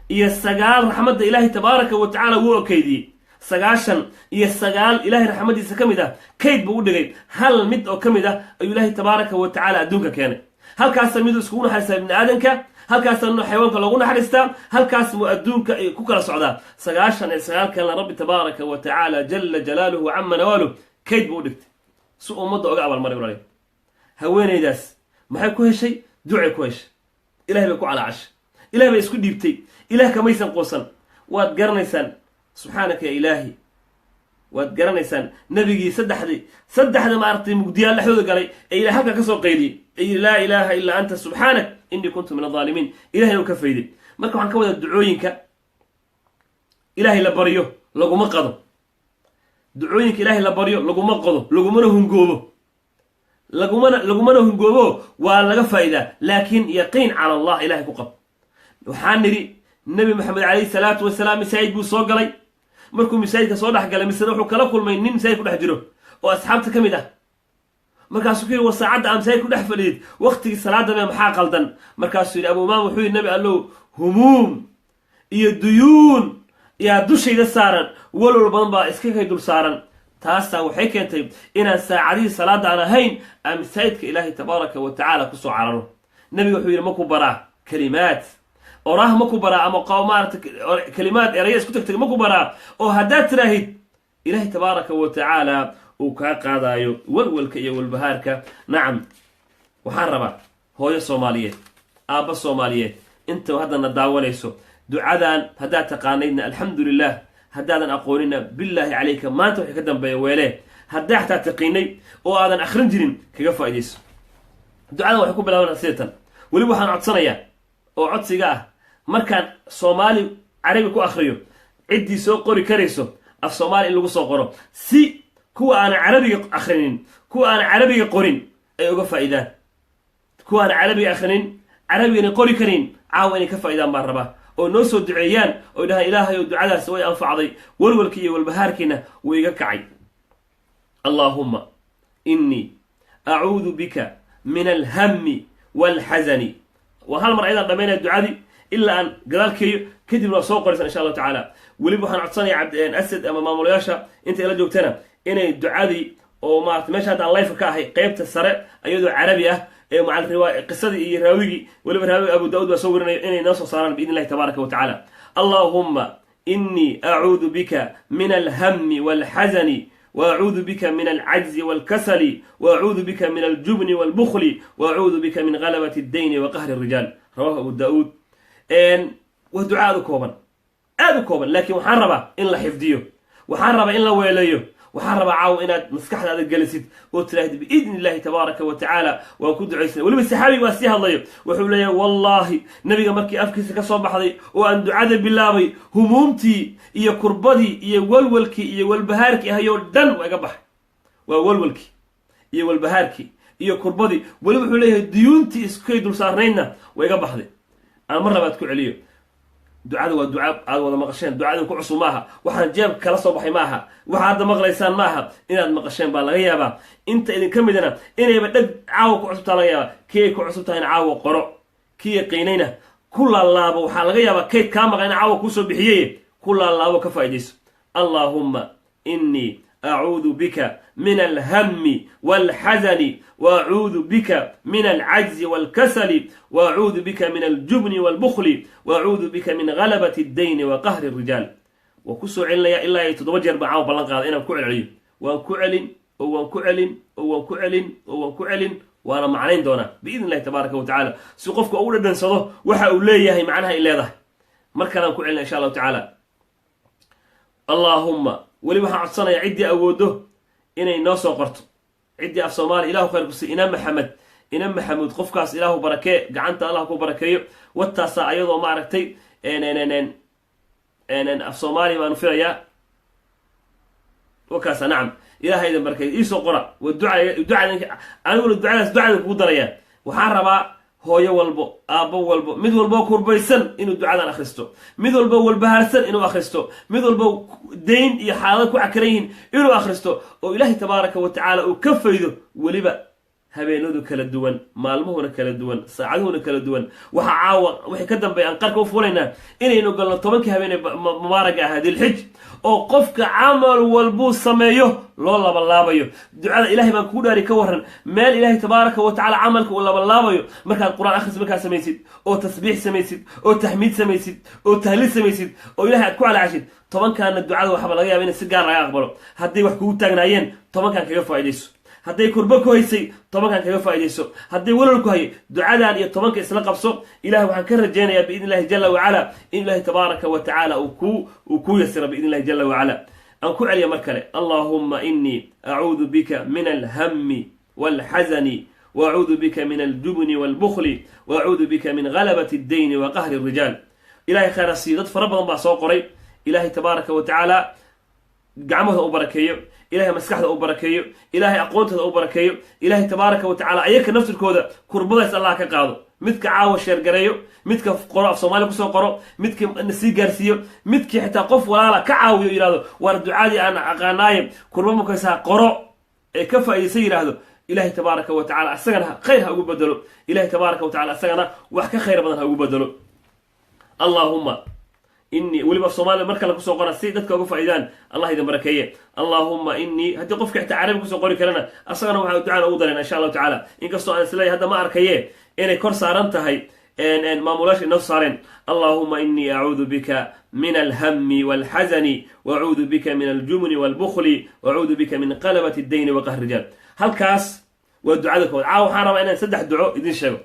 99 raxmadda ilaahay tabaaraka wa tacaala wuu okeydiyey 99 ilaahay raxmaddiisa ka mid ah kayd buu u dhigay hal mid oo ka mid ah ayuu ilaahay tabaaraka wa tacaala adduunka keenay halkaasa miduu iskugu naxariistaa ibni aadanka halkaasa xayawaanka loogu naxariistaa halkaas muu adduunka ay ku kala socdaa 99 kalena rabbi tabaaraka wa tacaala jala jalaaluhu cama nawaaluh kayd buu u dhigtay si ummadda oga abaalmaray walaal haweenaydaas maxay ku heshay ducay ku heshay ilahay bay ku calaacashay ilahay bay isku dhiibtay ilaah kamaysan quusan waad garanaysaan subxaanaka ya ilaahi waad garanaysaan nabigii saddexda maaragtay mugdiyaal dhexdooda galay ee ilahay halka ka soo qaydiyey ee yidhi laa ilaaha illaa anta subxaanak innii kuntu min adaalimiin ilahay u ka fayday marka waxaan ka wadaa ducooyinka ilaahay la baryo laguma qado ducooyinka ilaahay la baryo laguma qodo lagumana hungoobo lagumana hungoobo waa laga faa'iidaa laakiin yaqiin cala allah ilahay ku qab waxaan nidhi nebi maxamed calayhi salaatu wasalaam masaajid buu soo galay markuu masaajidka soo dhex galay misena wuxuu kala kulmay nin masaajid ku dhex jiro oo asxaabta ka mid ah markaasuu ku yidhi war saacadda aan masaajid ku dhex fadhiyid waqtigii salaada mee maxaa qaldan markaasuu yidhi abu umaama wuxuu yidhi nebi allow humuum iyo duyuun yaa dushayda saaran walwal badan baa iska kay dul saaran taasaa waxay keentay inaan saacadihii salaada aan ahayn aan masaajidka ilaahay tabaaraka wa tacaala kusoo cararo nebiga wuxuu yidhi maku baraa kalimaad oraah maku baraa ama maarata kalimaad eraya isku tagtag maku baraa oo haddaad tiraahid ilaahay tabaaraka wa tacaala uu kaa qaadaayo walwalka iyo walbahaarka nacam waxaan rabaa hooyo soomaaliyeed aabba soomaaliyeed inta haddana daawanayso ducadan haddaad taqaanaydna alxamdu lilah haddaadan aqoonina bilaahi calayka maanta waxay ka dambeeya weelee haddaa xataa taqiinay oo aadan akhrin jirin kaga faa'iidayso ducadan waxay ku bilaabanaa sidatan weliba waxaan codsanayaa oo codsiga ah markaan soomaali carabi ku akhriyo ciddii soo qori karayso af soomaali in lagu soo qoro si kuwa aanan carabiga akhrinin kuwa aanan carabiga qorin ay uga faa'iidaan kuwa aanan carabiga akhrinin carabigana qori karin caawa inay ka faa'iidaan baan rabaa oo noo soo duceeyaan oo dhahaan ilaahay oo ducadaas way anfacday walwalkii iyo walbahaarkiina wuu iga kacay allaahumma innii acuudu bika min alhammi waalxasani waa hal mar ayadaan dhammaynaya ducadii ilaa aan gadaalkeeyo kadibna waa soo qoraysan insha allahu tacaala weliba waxaan codsanayaa asad ama maamulayaasha intay la joogtana inay ducadii oo maarata meesha hadda aan layfa ka ahay qaybta sare iyadoo carabi ah qisadii iyo raawigii weliba raawiga abu daud baa soo warinaya inay noo soo saaraan biidn illahi tabaaraka wa tacaala allaahumma innii acuudu bika min alhammi waalxasani وأعوذ بك من العجز والكسل وأعوذ بك من الجبن والبخل وأعوذ بك من غلبة الدين وقهر الرجال رواه أبو داود ودعاء كوبا لكن وحربة إن لا حفديه وحربة إن لا ويليه وحرب عاو إناد مسكحة هذا الجلسد وتلاهد بإذن الله تبارك وتعالى وكد عيسى ولما السحابي واسيها الله وحولي والله نبي مركي أفكس كصوب حظي وأن دعاء بالله همومتي إيا كربدي إيا والولكي إيا والبهاركي هيو دن وأقبح والولكي إيا والبهاركي إيا كربدي ولما حولي ديونتي إسكيدو صارنينا وأقبح ذي أنا مرة بتكون عليه ducadu waa duca aad wada maqasheen ducadu ku cusub maaha waxaan jeeb kala soo baxay maaha waxa aad maqlaysaan maaha inaad maqasheen baa laga yaabaa inta idin ka midana inayba dhag caawa ku cusubtaa laga yaabaa kii ku cusubtaa in caawa qoro kii qiinayna ku laalaabo waxaa laga yaabaa kayd kaa maqan in caawa kusoo bixiyey ku laalaabo ka faa'iidayso allaahumma innii acuudu bika min alhammi waalxasani وأعوذ بك من العجز والكسل وأعوذ بك من الجبن والبخل وأعوذ بك من غلبة الدين وقهر الرجال وكسو عليا إلا يتضوجر معاه بلنقاض إنا كعل عليه وانكعل وانا معنين دونا بإذن الله تبارك وتعالى سقفك أولا دنسضه وحا أوليه معناها إلا ذا مركنا كعلنا إن شاء الله تعالى اللهم ولما عطسنا يعدي أوده إنا الناس وقرته عدي أف صومالي إله خير بس إنام محمد قفكاس إله بركة قعنت الله كو بركة والتاسع أيضا معركتي إن أف صومالي ما نفر يا وكاسا نعم إله هيدا بركة إيسو قرأ والدعاء أنا أقول الدعاء كودر يا وحاربا هو يوالبو أبو والبو مد والبو كوربيسن إنه الدعاء أخرستو مد والبو والبهارسن إنه أخرستو مد والبو دين يحالك وعكرين إنه أخرستو وإلهي تبارك وتعالى وكفيده ولبا هبينودو كلا دوان مالمهونا كلا دوان ساعدهونا كلا دوان وحعاوة وحي كدن بيان قارك وفولينا إنه قلنا طبنك هبين مباركة هذه الحج أو قفك عمل والبو سمايه لولا بلابيو دعاء إلهي ما كوداري كورن مال إلهي تبارك وتعالى عملك ولا بلابيو مركا القرآن أخذ مركا سميسيد أو تسبيح سميسيد أو تحميد سميسيد أو تهليل سميسيد أو إلهي أتكو على عشيد طبعا كان الدعاء وحبا لغاية بين السجار رأي أقبله هدي وحكو تاقنايين طبعا كان كيفو عيديسو هدي كربكو هيسي طبعا كان كيفو عيديسو هدي وللكو هي دعاء إيا طبعا كإسلاق بصو إلهي وحن كرجينا بإذن الله جل وعلا إن الله تبارك وتعالى وكو يسر بإذن الله جل وعلا أنكو علي مركلة اللهم إني أعوذ بك من الهم والحزن وأعوذ بك من الجبن والبخل وأعوذ بك من غلبة الدين وقهر الرجال إلهي خير السيدات فربنا بعصوا قريب إلهي تبارك وتعالى قعمه أبركيه ilaahay maskaxda u barakeeyo ilaahay aqoontooda u barakeeyo ilaahay tabaaraka wa tacaala ayaka naftirkooda kurbadays allah ka qaado midka caawa sheergareeyo midka qoro af soomaali kusoo qoro midka sii gaarsiiyo midkii xitaa qof walaala ka caawiyo yidhahdo waar ducaadii aan aqaanaaye kurba markaysaa qoro ee ka faa'iidaysa yidhaahdo ilahay tabaaraka wa tacala asagana khayr ha ugu bedelo ilahay tabaaraka wa tacala asagana wax ka khayr badan ha ugu bedelo allahumma إني ولي بصومال مركز لك سوق قرصي دتك أقول فايدان الله يدم بركيه اللهم إني هدي قف كحت عربي كسوق قري كلنا أصلا وحنا دعاء أوضلنا إن شاء الله تعالى إن قصوا عن سلاي هذا ما أركيه إن كرس عرنتهاي إن ما مولاش النفس صارين اللهم إني أعوذ بك من الهم والحزن وأعوذ بك من الجمن والبخل وأعوذ بك من قلبة الدين وقهر الرجال هل كاس والدعاء ذكر عاو حرام أنا نسدح دعاء إذن شباب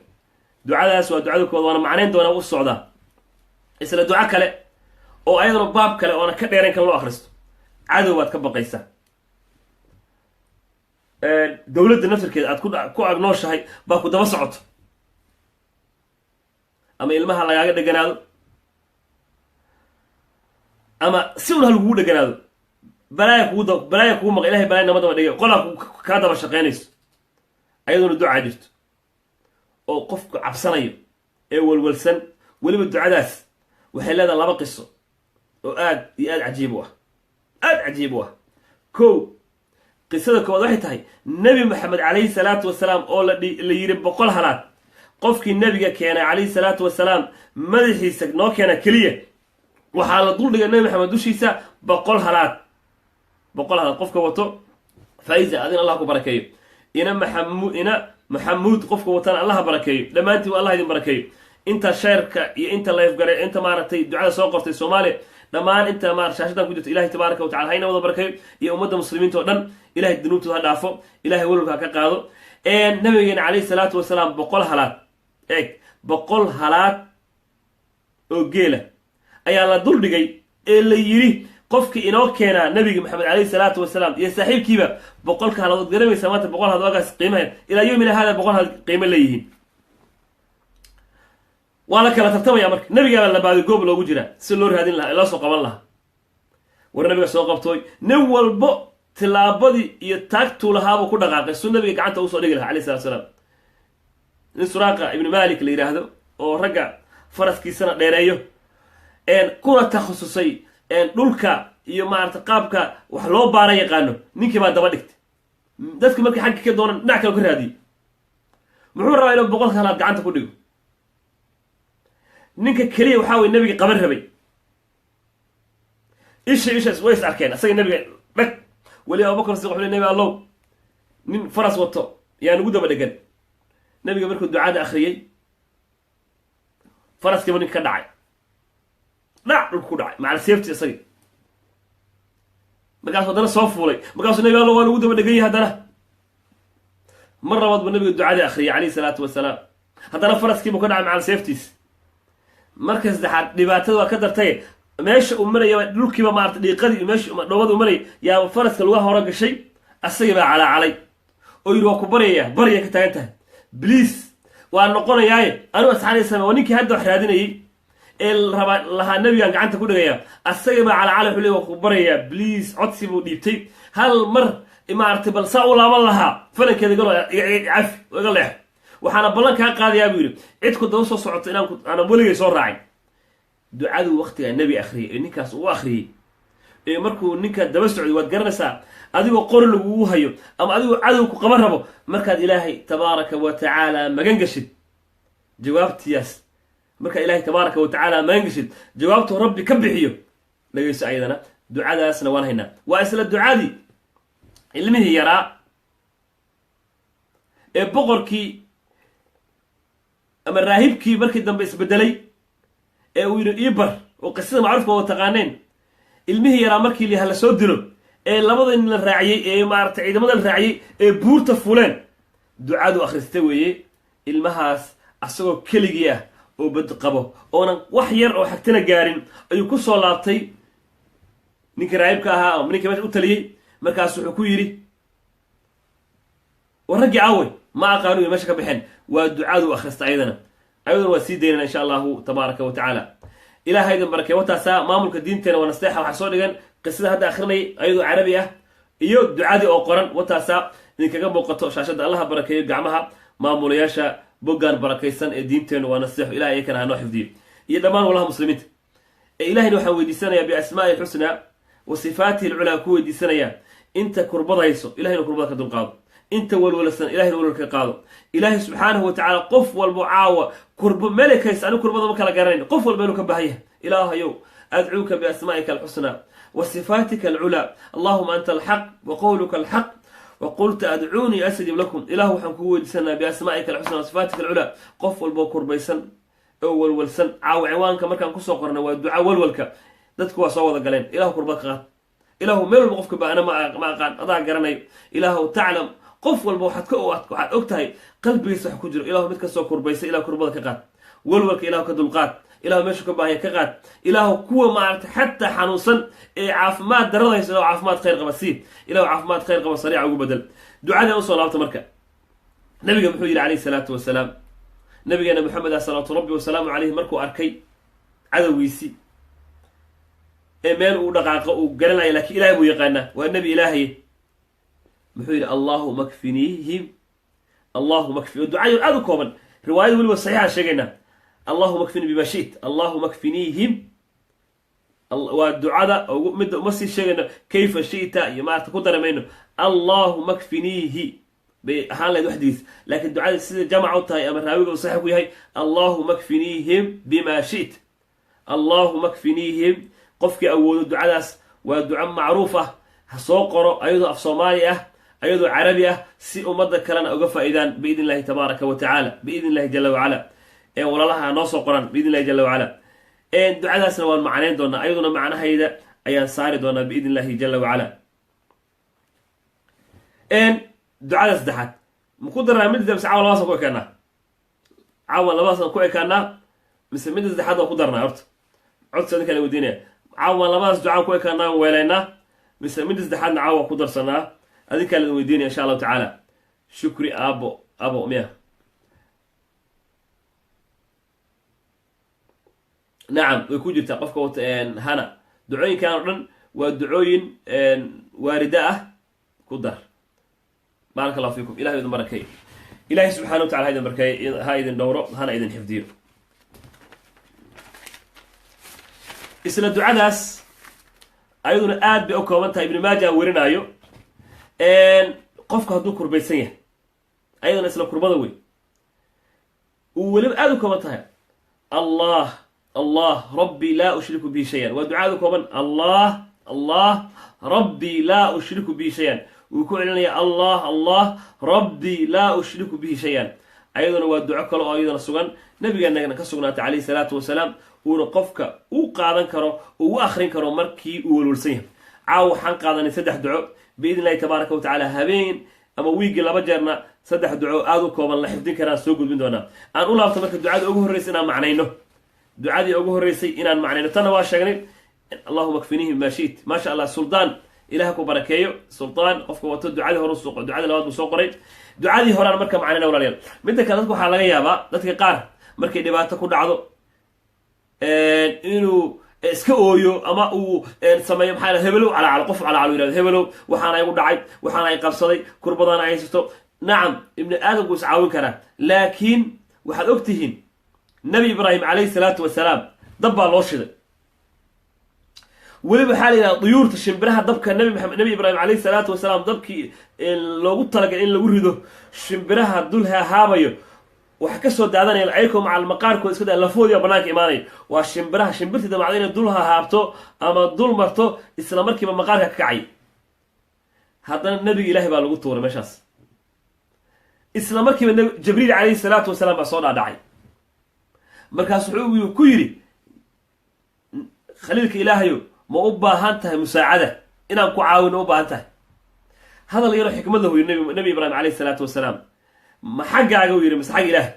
دعاء ذاس والدعاء ذكر وأنا معنين دون أبو الصعدة إسلا دعاء كله oo ayadoo baab kale oo ka dheereen kan loo akhristo cadow waad ka baqaysaa dawladda naftirkeeda aad ku agnooshahay baa ku daba socoto ama ilmaha lagaaga dheganaado ama si un halagugu dheganaado balaaya kugu maqa ilahay balaaya nama daba dhigay qolaa kaa daba shaqaynayso ayadoona ducaa jirto oo qofku cabsanayo ee walwalsan weliba ducadaas waxay leedahay laba qiso oo aad iyo aad cajiib u ah kow qisada koowaad waxay tahay nebi maxamed calayhi salaatu wasalaam oo la yidhi 100 halaad qofkii nebiga keenay calayhi salaatu wasalaam madaxiisa noo keena keliya waxaa la duldhigay nebi maxamed dushiisa 100 halaad qofka wato faa'iza adin allah ku barakeeyo ina maxamuud qofka watana allah barakeeyo dhammaantiin allah idin barakeeyo inta sheerka iyo inta live gare inta maaragtay ducada soo qortay Soomaaliya dhamaan inta shaashadan ku jirto ilaahay tabaaraka wa tacaala hayna wada barakeeyo iyo ummadda muslimiinta oo dhan ilaahay dunuubtooda dhaafo ilaahay walwalka ka qaado nabigeena calayhi salaatu wasalaam 100 halaad 100 halaad oo geela ayaa la duldhigay ee la yiri qofkii inoo keenaa nabiga maxamed calayhi salaatu wasalaam iyo saaxiibkiiba 100 halaad garamaysa maanta 100 halaad wagaas qiimaha ilaa yoomina hada 100 halaad qiimo leeyihiin وأنا كلا ترتمي يا مرك نبي قال لنا بعد قبل لو جرا سلور هذين لها لا سوق قبل لها والنبي سوق قبطوي نول بق تلابدي يتاكتوا لها وكل دقائق السنة نبي قعدت أوصل لها عليه الصلاة والسلام السراقة ابن مالك اللي هذا ورجع فرس كيسنا ديريو إن كرة تخصصي إن دولكا يوم ارتقابك وحلو باري قانو نيكي ما دبلكت دتك مركي حق كده دون نعكل كل هذه محور رأي لو بقول خلاص قعدت كله ninka kaliya waxa way nabiga qaban rabay isha way arkeen asaga nabiga dhag wali Abu Bakr sidoo xulay nabi Allah nin faras wato yaan ugu daba dhagan nabiga markuu ducada akhriyay faraska nin ka dhacay dhulku dhacay macal seefti asaga markaas wadana soo fuulay markaas nabi Allah waan ugu daba dhagan yahay hadana mar rabad nabiga ducada akhriyay alayhi salaatu wasalaam hadana faraskii buu ka dhacay macal seeftiis markaas dhaxad dhibaatada waa ka dartay meesha uu maraya dhulkiiba maartay dhiiqadii meesha dhawada uu maray yaa faraska lagu hore gashay asaga baa calaalay oo yiri waa ku bariya ka taagantay please waa noqonayaa anu asxaanaysan waa ninkii hadda wax raadinayay ee raba laha nabiga gacanta ku dhigaya asaga baa calaalay xulay waa ku bariya please codsi buu dhiibtay hal mar imaartay bal saa u laaban laha falankeeda galo caf iga leex waxaana ballan ka qaadayaa buu yiri cid ku daba soo socoto inaan ana waligay soo raacay ducadu waqtiga nabi akhriyay ninkaas uu akhriyay ee markuu ninka daba socday waad garanaysaa adigoo qor lagu hayo ama adigoo cadow ku qaban rabo markaad ilaahay tabaaraka wa tacaala magan gashid jawaabtiyaas marka ilaahay tabaaraka wa tacaala magan gashid jawaabtu rabbi ka bixiyo lagayso ayadana ducadaasna waan haynaa waa isla ducadii ilmihi yaraa ee boqorkii ama raahibkii markii dambe isbedelay ee uu yiri ibar oo qisada macruufka oo taqaaneen ilmihi yaraa markii la soo dilo ee labada nin la raaciyay ee maartay ciidamada la raaciyay ee buurta fuuleen ducadu akhristay weeye ilmahaas asagoo keligii ah oo bad qabo oo wax yar oo xagtana gaarin ayuu ku soo laabtay ninka raahibka ahaa oo ninka meesha u taliyay markaas wuxuu ku yiri waragi aaway ما أقالوا ماشي كبحن ودعاء أخست أيضا وسيدنا إن شاء الله تبارك وتعالى إلى هيدا بركة وتاسا ما ملك الدين تنا ونستيحة وحصول لجن قصة هذا آخرني أيضا عربية iyo ducadii oo qoran wataasaa idinkaga muuqato shaashadda. allaha barakeeyo gacmaha maamulayaasha boggaan barakaysan ee diinteennu waa nasiixo ilahay iyakana hanoo xifdiyo iyo dhammaan walaha muslimiinta. ilahayna waxaan weydiisanayaa biasmaa'i lxusnaa wa sifaatihi alculaa ku weydiisanayaa inta kurbad hayso ilahayna kurbada ka dulqaado, inta walwalsan ilahayna walwalka ka qaado. ilaahay subxaanahu wa tacaala qof walbo caawa kurbo melekaysa anigu kurbada ma kala garanayn, qof walba inuu ka baahan yahay. ilaahayow adcuuka biasmaa'ika alxusnaa wa sifaatika alculaa allahuma anta alxaq wa qowluka alxaq wa qulta adcuunii astajib lakum. ilahu waxaan kugu weydiisanaa biasmaa'ika alxusnaa wa sifaatika alculaa qof walboo kurbaysan oo walwalsan caawa ciwaanka markaan kusoo qornay waa duca walwalka, dadku waa soo wada galeen. ilahu kurbad ka qaad, ilahu meel walba qofka baana ma aqaan adaa garanayo. ilaahu taclam qof walba waxaad og tahay qalbigiisa wax ku jiro. ilahu mid kastoo kurbaysa ilahu kurbada ka qaad, walwalka ilahu ka dulqaad, ilahu meeshu ka baahaya ka qaad. ilahu kuwa maaragtay xataa xanuunsan ee caafimaad daradayso ilahu caafimaad khayr qaba sii, ilahu caafimaad khayr qaba sariica ugu bedel. ducada usoo laabta marka nabiga muxuu yidhi calayhi salaatu wasalaam. nabigeena maxamed ah salawaatu rabbi wasalaamu caleyhi markuu arkay cadowgiisii ee meel uu dhaqaaqo uu garanaya laakiin ilahay buu yaqaanaa, waa nebi ilaahaye, muxuu yidhi allahuma kfiniihim, allahuma kfini. ducayo aada u kooban, riwaayada weliba saxiixaan sheegaynaa. allahuma kfini bima shit, allahuma kfiniihim waa ducada midda uma sii sheegayno kayfa shita iyo maarata ku daramayno. allahuma kfiniihi bay ahaan lahayd waxdigiis, laakiin ducada sida jamac u tahay ama raawiga uu saxiix ku yahay allahuma kfiniihim bima shit. allahuma kfiniihim qofkii awoodo ducadaas waa duco macruuf ah, ha soo qoro ayadoo af soomaali ah, ayadoo carabi ah, si ummadda kalena uga faa'iidaan biidn illahi tabaaraka wa tacaala, biidn illahi jala wacala. walaalaha ha noo soo qoran biidn illahi jala wacala. ducadaasna waan macnayn doonaa, ayaduna macnahayda ayaan saari doonaa biidn illahi jala wacala. ducada saddexaad maku daraa midda mise caawa labaasan ku ekaanaa? caawa labaasan ku ekaanaa mise midda saddexaad waan ku darnaa? horta codsi adinkaa la weydiinaya, caawa labadaas ducaan ku ekaanaa weelaynaa mise midda saddexaadna caawa ku darsanaa? adinkaa la weydiinaya insha allahu tacaala. shukri abo miya nacam way ku jirtaa qofka wata hana. ducooyinkan oo dhan waa ducooyin waarida ah, ku dar. baaraka allahu fiikum, ilahay idin barakeey, ilahay subxana wa tacala ha idin barakeey, ha idin dhowro, hana idin xifdiyo. isla ducadaas ayaduna aad bay u kooban tahay, ibnu maaja werinaayo. qofka hadduu kurbaysan yahay ayaduna isla kurbada wey uu weliba aada u kooban tahay. allah rabbi laa ushriku bihi shayan, waa ducaada kooban. allah rabbi laa ushriku bihi shayan, wuu ku celinaya allah rabbi laa ushriku bihi shayan. ayaduna waa duco kale oo ayadana sugan nabigeenagana ka sugnaatay calayhi salaatu wasalaam, uuna qofka u qaadan karo oo u akrin karo markii uu walwalsan yahay. caawa waxaan qaadanay 3 duco biidn illahi tabaaraka wa tacaala, habeen ama wiigii 2 jeerna 3 duco aada u kooban la xifdin karaan soo gudbin doonaa. aan u laabto marka ducada ugu horreysay inaan macnayno, ducadii ugu horreysay inaan macnayno. tanna waa sheegnay allahuma kfiniihim bima shit. maasha allah, suldaan ilaah ku barakeeyo. sultaan qofka wato ducadii hore ducadii labaad buu soo qoray. ducadii horaan marka macnayna walaalayaal. midda kale dadka waxaa laga yaabaa dadka qaar markay dhibaato ku dhacdo inuu iska ooyo ama uu sameeyo maxaa hebelow calaacalo, qof calaacalo yirahdo hebelow waxaana igu dhacay, waxaana ay qabsaday, kurbadana ay haysato. nacam ibni aadamku is caawin karaa, laakiin waxaad og tihiin nabi ibraahim calayhi salaatu wasalaam dab baa loo shiday. weliba waxaa la yidhahda duyuurta shimbiraha dabka nabi ibraahim calayhi salaatu wasalaam dabkii loogu talagalay in lagu rido shimbiraha dul haabayo waxa ka soo daadanaya ayagoo macal maqaarkooda iska daa lafoodiya banaanka imaanaya. waa shimbiraha shimbirtii damacda inay dul hahaabto ama dul marto isla markiiba maqaarka ka kacay. haddana nabiga ilaahay baa lagu tuuray meeshaas, isla markiiba jibriil calayhi salaatu wasalaam baa soo dhaadhacay. markaas wuxuu ku yidhi khaliilka ilaahayo ma u baahan tahay musaacada inaan ku caawino u baahan tahay? hadal yaroo xikmad lahu yiri nabi ibraahim calayhi salaatu wasalaam. ma xaggaaga u yidhi mise xagga ilaahay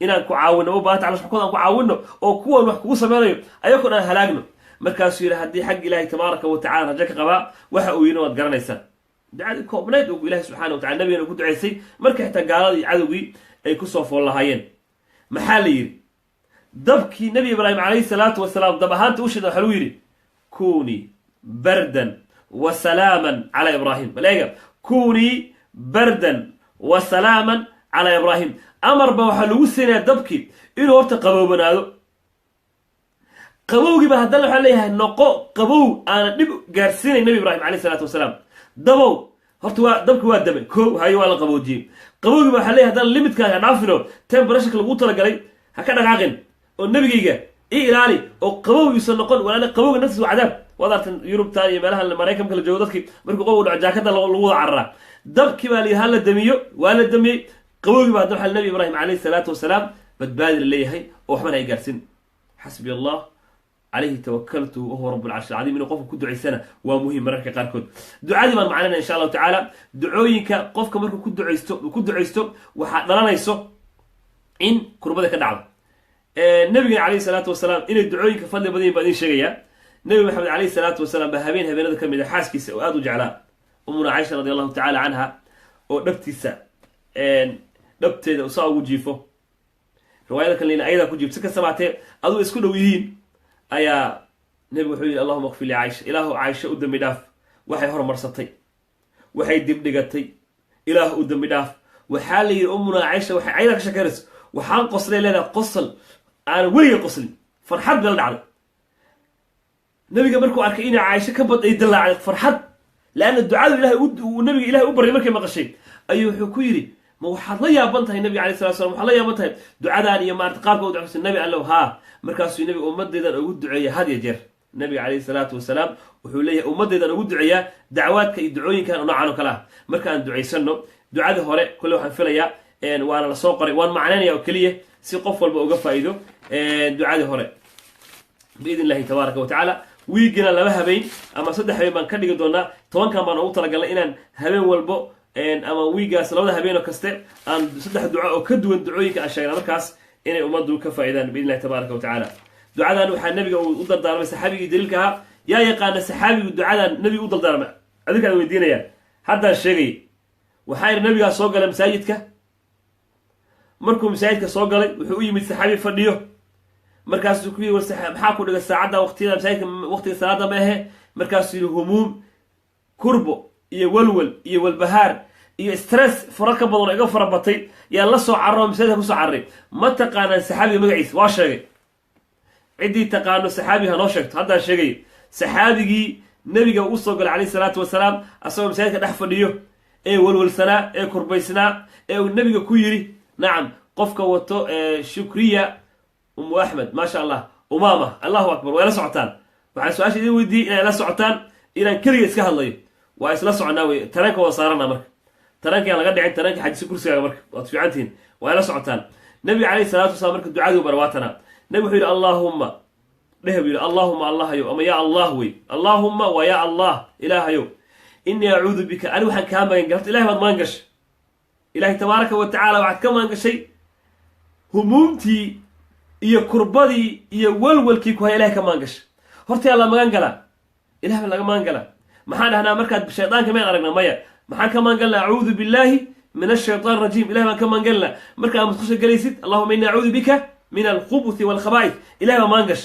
inaan ku caawino u baahan tahay? alashxukood aan ku caawino oo kuwan wax kugu sameynayo ayakoo dhan halaagno. markaasuu yidhi haddii xagga ilaahay tabaaraka wa tacala rajo ka qabaa waxa uu yidhi waad garanaysaa. ducadii koobnayd uu ilaahay subxaana wa tacala nabigeena ku ducaysay marka xitaa gaaladii cadowgii ay kusoo fool lahaayeen. maxaa la yidhi? dabkii nabi ibraahim calayhi salaatu wasalaam dab ahaanta u shida waxa lagu yidhi kunii bardan وسلاما على إبراهيم. ملاقي كوني بردا وسلاما على إبراهيم. أمر بوحلو سنة دبكي إنه وقت قبو بنادو قبوغي بهدل عليها نقو قبو أنا نبي جارسين النبي إبراهيم عليه الصلاة والسلام دبو هرتوا دبك واد دبي كو هاي ولا قبو جيم قبوغي بحليها هدل ليميت كان عارفينه تم برشك الغوطة لقلي هكذا عاقل والنبي جيجا إيه إلالي أو قبوغي يصنقون ولا قبوغي نفسه عذاب وضعت يوروب تاني مالها المرايكم كل جودتك مركو قبو جاكدا لو عرّا دبكي بالي هلا دميو ولا دمي قبوغي بعد نوح النبي إبراهيم عليه الصلاة والسلام بدبادر اللي هي وحمنا يجارسين حسبي الله عليه توكلت وهو رب العرش العظيم إنه قفك كدعي سنة ومهم مركز قاركود دعاء ما معنا إن شاء الله تعالى دعويك قفك مركز كدعي استو وحضرنا يسو إن كربتك دعوة النبي عليه الصلاة والسلام إن دعويك فضل بدين بدين شيئا النبي محمد عليه الصلاة والسلام بهابين هذا كم إذا حاسك سؤاد وجعلاء أمنا عائشة رضي الله تعالى عنها ونبتسا نبتة وصاو وجيفه رواية كان لنا أيضا كجيب سكة سبعتين أدو يسكنوا ويهين أيا نبي حبيبي اللهم اغفر لي عائشة إله عائشة قدام مداف وحي هرم مرصتي وحي دبدقتي إله قدام مداف وحالي أمنا عائشة وحي عينك شكرس وحان قصلي لنا قصل أنا ولي قصلي فرحت بلد على نبي قبلكم أركيني عائشة كبط يدل على فرحت لأن الدعاء لله والنبي إله أبر يمكن ما قشيت أيها حكيري ما وحد ليا بنتها النبي عليه الصلاة والسلام وحد ليا بنتها دعاء يا ما ارتقاك ودعاء النبي قال له ها مركز النبي أمد إذا أقول دعية هذه جر النبي عليه الصلاة والسلام وحوليه أمد إذا أقول دعية دعوات يدعوين كانوا نوعا كلاه مركز دعي سنه دعاء هراء كل واحد فيليا وأنا لسوقري وأنا معناني أو كلية سيقف والبوقف فايده دعاء هراء بإذن الله تبارك وتعالى ويجينا لما هبين أما صدق هبين من كذي قدرنا طبعا كان بنا أوتر قال إن هبين والبو أما ويجا سلوده هبين وكستر أن صدق الدعاء وكدو الدعويك أشياء مركز إن أمضوا كفائدا بإذن الله تبارك وتعالى دعاء نوح النبي وأوتر دار السحابي يدلكها يا يقان السحابي والدعاء النبي أوتر دار هذيك الودينا يا حتى الشيء وحير النبي صوق لمساجدك مركم مساجدك صوق لي وحوي من السحابي فرديه مركز سكوي والسحاب حاكوا لك الساعة وقتها مساجد وقت الصلاة ما هي مركز الهموم كربو يولول يولبهار يسترس فرق بدون يقفر بطيء يلا سو عرّو مساجدك وسو عرّي ما تقانا السحابي مقعيس واشري عدي تقانو السحابي هنوشكت هذا الشيء سحابي نبي وصل عليه الصلاة والسلام أصلا مساجدك نحفر ليه إيه ولول سنة إيه كربي سنة إيه والنبي كويري نعم قفك وتو شكرية أم أحمد ما شاء الله أمامة الله أكبر ولا سعتان وعن سؤال شديد ودي إلى لا سعتان إلى كريه إسكاه الله وإسلا سعناوي ترانك وصارنا مرك ترانك أنا قد عند ترانك حد سكر سيا مرك وطفي عنتين ولا سعتان نبي عليه الصلاة والسلام مرك الدعاء وبرواتنا نبي يقول اللهم نبي اللهم الله يو أما يا الله وي اللهم ويا الله إله يو إني أعوذ بك أنا وحن كام ينقلت إله ما ينقش إله تبارك وتعالى وعد كم ينقش شيء همومتي iyo kurbadii iyo walwalkii ku hay Ilaahay ka maangash horta alla magan gala Ilaahay laga magan gala maxaan ahnaa markaad shaydaanka meen aragna maya maxaan ka magan galna a'uudu billahi min ash-shaytaan rajiim Ilaahay ka magan galna markaa musqusha galaysid Allahumma inni a'uudu bika min al-khubuthi wal khaba'ith Ilaahay maangash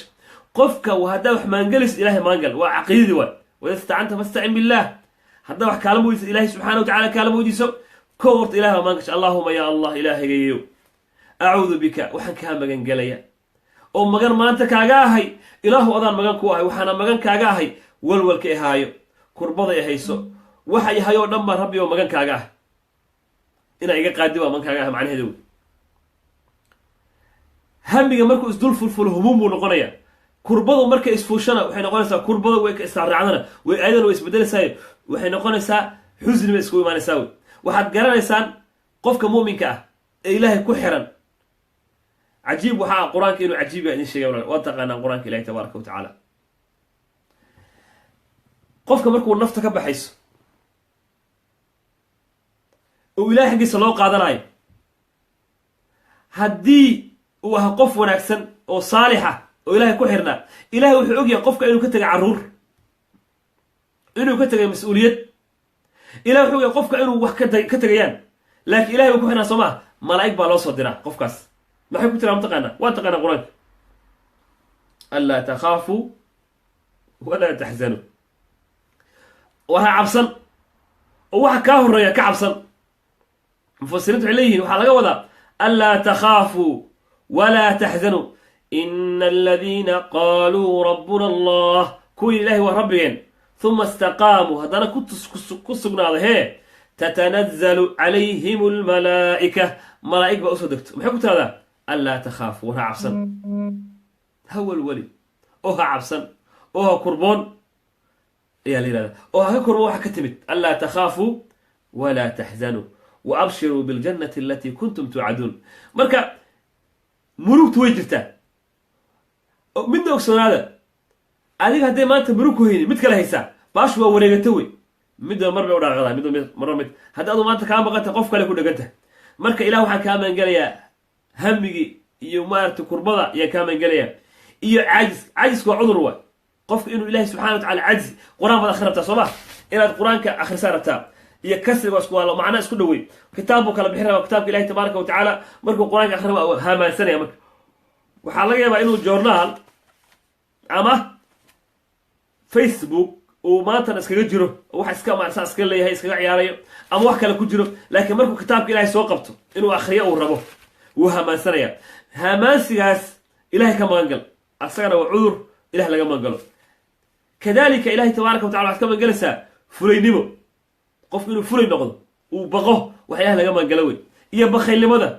qofka wahada wax maangalis Ilaahay maangal waa aqeedi waa wasta'anta fasta'in billah hada wax kaalmo weydiis Ilaahay subhanahu wa ta'ala kaalmo weydiiso koort Ilaahay maangash Allahumma ya Allah Ilaahay أعوذ بك وحن كان مجن جليا أو مجن ما أنت كعاهي إله أذان مجن كواهي وحنا مجن كعاهي والول كهايو كربضة يهيسو وحي هايو نمر ربي ومجن كعاه إن إيجا قادوا من كعاه معناه دول هم بيجي مركز دول فل هموم ونقنية كربضة مركز فوشنا وحين قلنا كربضة ويك استعرضنا وأيضا ويسبدل ساي وحين قلنا حزن مسكوي ما نساوي وحد جرى إنسان قف كمؤمن كأ إلهي كحرا عجيب وحا قرآن كإنه عجيب يعني الشيء واتقنا قرآن كإله تبارك وتعالى قفك مركو النفط كبحيس وإلهي حقي صلوه قادناي هدي وهقف ونكسن وصالحة وإلهي كحرنا إلهي وحقوقي قفك إنه كتغي عرور إنه كتغي مسؤولية إلهي وحقوقي قفك إنه وحكتغيان لكن إلهي وكحرنا سماه ملايك بالله صدنا قفكاس ما حيكون ترى منطقنا وانتقنا قرآن ألا تخافوا ولا تحزنوا وها عبسن وها كاهر يا كعبسن مفسرين عليه وحلقة وذا ألا تخافوا ولا تحزنوا إن الذين قالوا ربنا الله كوي الله وربين ثم استقاموا هذا كنت كسقنا هذا تتنزل عليهم الملائكة ملائكة بأسودكت محكوت هذا ألا تخافوا وها عبسن هو الولي أوها عبسن أوها كربون يا ليلى أوها كربون حكتمت ألا تخافوا ولا تحزنوا وأبشروا بالجنة التي كنتم توعدون مركا ملوك تويجرتا من دوكسون هذا أديك هدي ما أنت ملوك هيني متكلا هيسا باش هو وريغتوي مد مرة ولا غلا مد مرة مد هذا أظن ما أنت كان بقى تقف كله كله جنته مركا إله وحن كمان قال يا همي يومارت كربلا يا كمان قال يا عاجز وعذر هو قف إنه إله سبحانه وتعالى عجز قرآن ما أخرته صباح إلى القرآن كآخر سارته يكسر واسكواله معناه اسكو دوي كتابه كلا بحرها وكتاب الله تبارك وتعالى مركو القرآن آخر هاما سنة يا مركو waxaa laga yaabaa inuu joornaal ama Facebook uu maanta iskaga jiro wax iska maarsa iska leeyahay iskaga ciyaarayo ama wax kale ku jiro laakiin markuu kitaabka Ilaahay soo qabto inuu akhriyo uu rabo wuu hamaasanaya hamaasigaas Ilaahay ka magan gal asagana waa cudur Ilaahay laga magan galo kadalika Ilaahay tabaaraka wa taala wax ka magan galasa fulaynimo qof inuu fulay noqdo uu baqo wax Ilaahay laga magan galo way iyo bakhaylnimada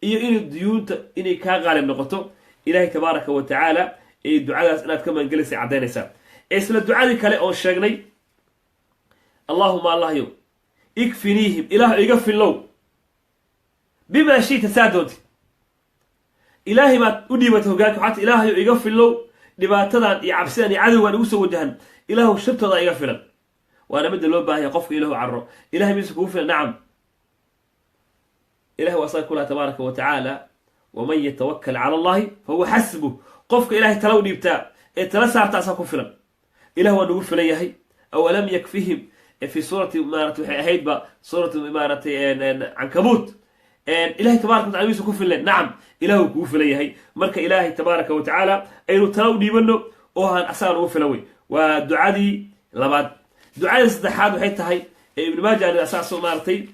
iyo inuu diyuunta inay ka qaalib noqoto إلهي تبارك وتعالى الدعاء أنا كمان جلس عدينا سا إسلا الدعاء كله أو شغني اللهم الله يوم يكفنيهم إله يكفي اللو بما شئت سادوتي إلهي ما أدي ما تهجاك حتى إله يكفي اللو لما تدعى يعبسني عدو ونوس وجهن إله شبت ضا يغفر وأنا مد اللو باه يقف إله عرّ إله يمسك وفر نعم إله وصل كلها تبارك وتعالى ومن يتوكل على الله فهو حسبه قفك إلهي تلوني بتاع التلسع بتاع كفلا إله ونقول فليه أو لم يكفيهم في سورة إمارة هيدبا سورة إمارة عنكبوت إلهي تبارك وتعالى يسو كفلا نعم إله كفليه مرك إلهي تبارك وتعالى أينو تلوني منه وهان أسان وفلوي ودعادي لبعد دعادي صدحات وحيت هاي ابن ماجه أن أساس إمارتي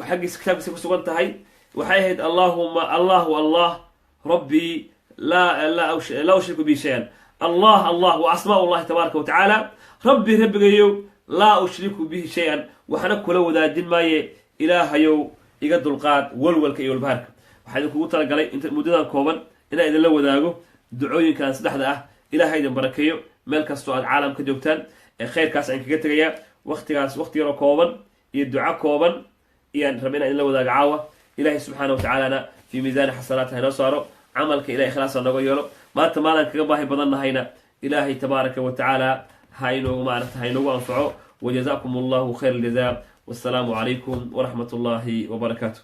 حق كتاب سكسوغنت هاي وحيهد اللهم الله ربي لا أشرك به شيئا الله وأسماء الله تبارك وتعالى ربي يو لا أشرك به شيئا وحنك لو ذا دين ماي إله يو يقد القاد والولك يو البارك وحيدك قلت لك علي أنت مدينة كوبا إنا إذا لو ذاقو دعوين كان سدحدة إله هيدا بركيو ملك السؤال عالم كجوبتان خير كاس عنك قتغيا وقت يرو كوبا يدعا كوبا يعني ربنا إن لو ذاق عاوة إلهي سبحانه وتعالى في ميزان حسناتها نصاره عملك إلهي خلاصا نغيره ما تمالا كباهي بضلنا هينا إلهي تبارك وتعالى هاينو أنفعه وجزاكم الله خير الجزاء والسلام عليكم ورحمة الله وبركاته.